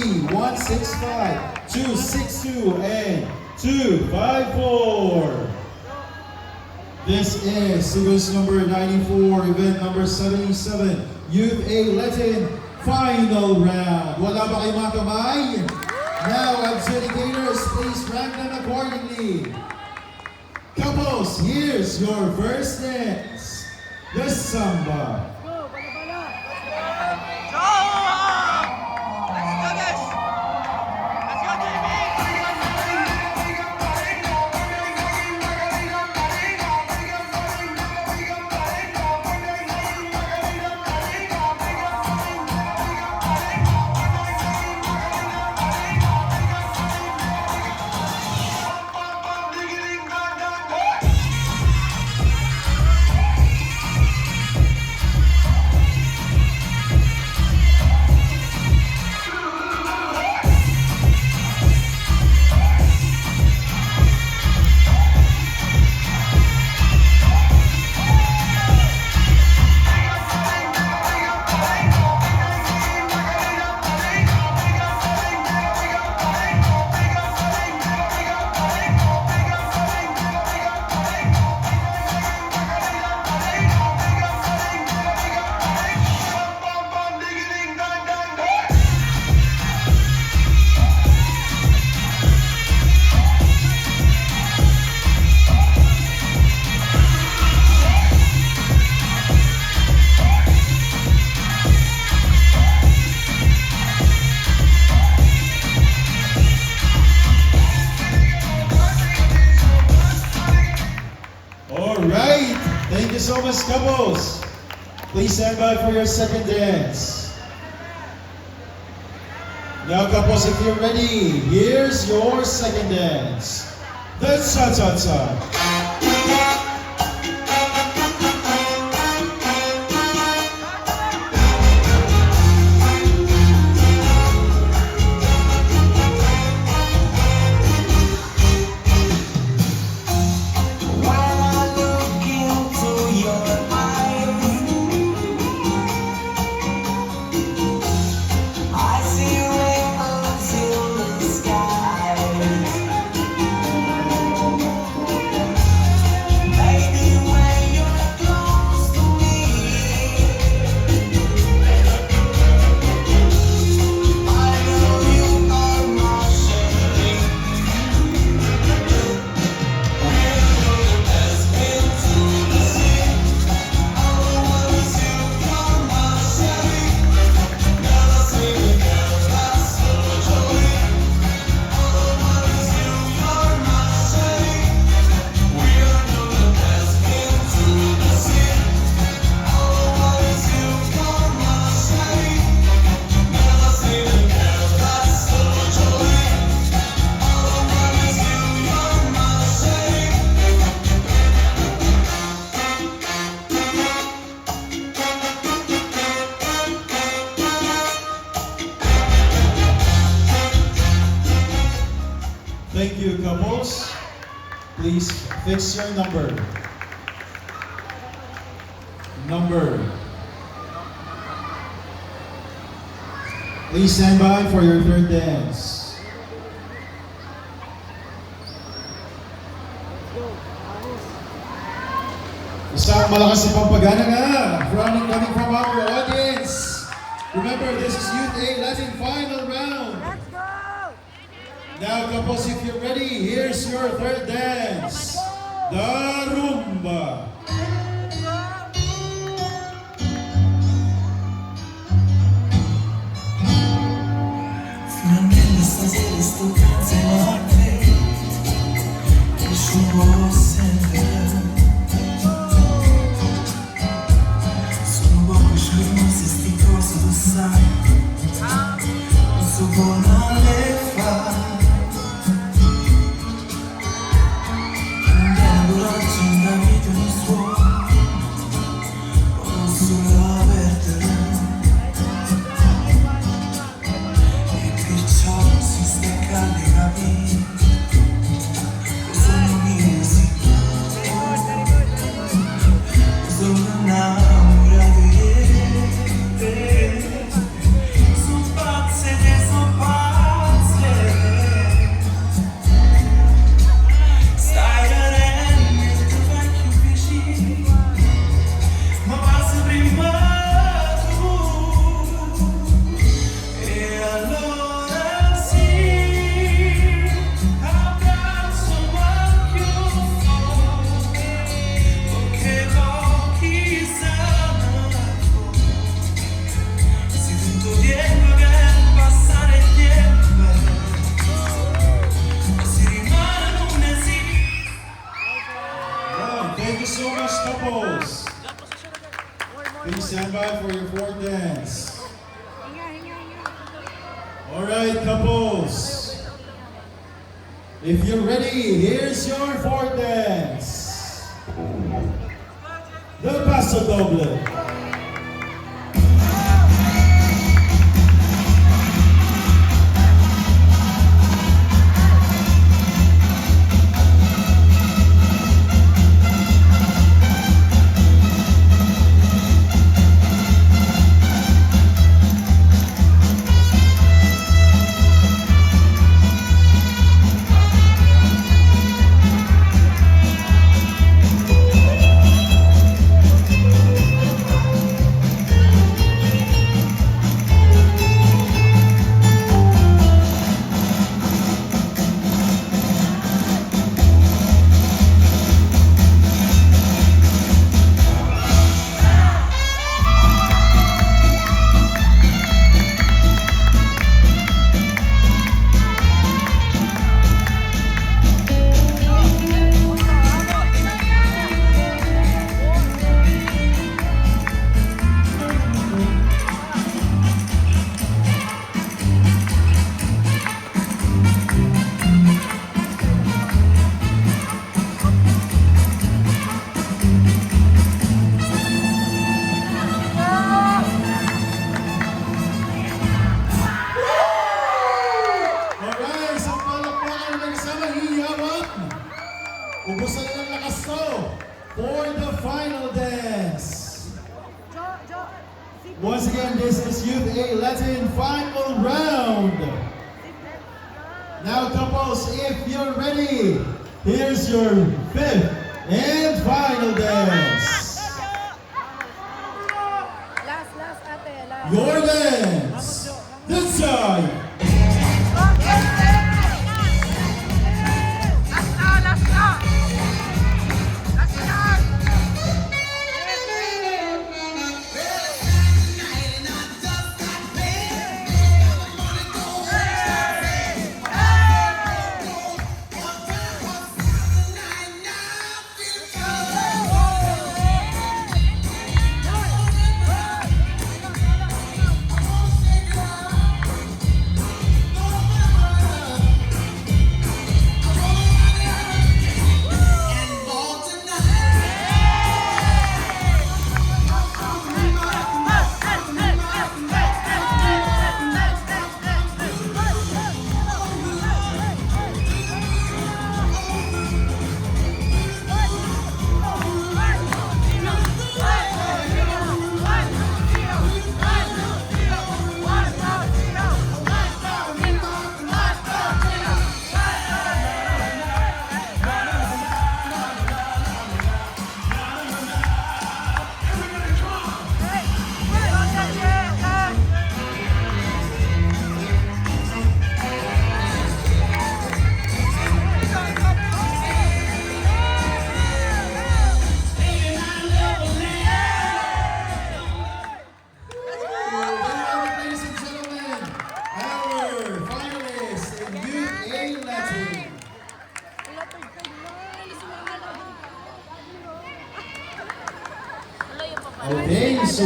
165, 262, and 254. This is sequence number 94, event number 77, Youth A Latin Final Round. Wala ba kayo mga kamay? Now, adjudicators, please rank them accordingly. Couples, here's your first dance, the Samba. Thank you so much, couples. Please stand by for your second dance. Now, couples, if you're ready, here's your second dance, the Cha-Cha-Cha. Thank you, couples. Please fix your number. Please stand by for your third dance. Isang malakas na pampagana nga. Coming from our audience. Remember, this is Youth A Latin Final Round. Let's go! Now, couples, if you're ready, here's your third dance, the Rumba. Alright, couples. If you're ready, here's your fourth dance. The Paso Doble. Ubusan na ng lakas to for the final dance. Once again, this is Youth A Latin final round. Now couples, if you're ready, here's your fifth and final dance. Last, ate, last. Your dance, this time. Okay, so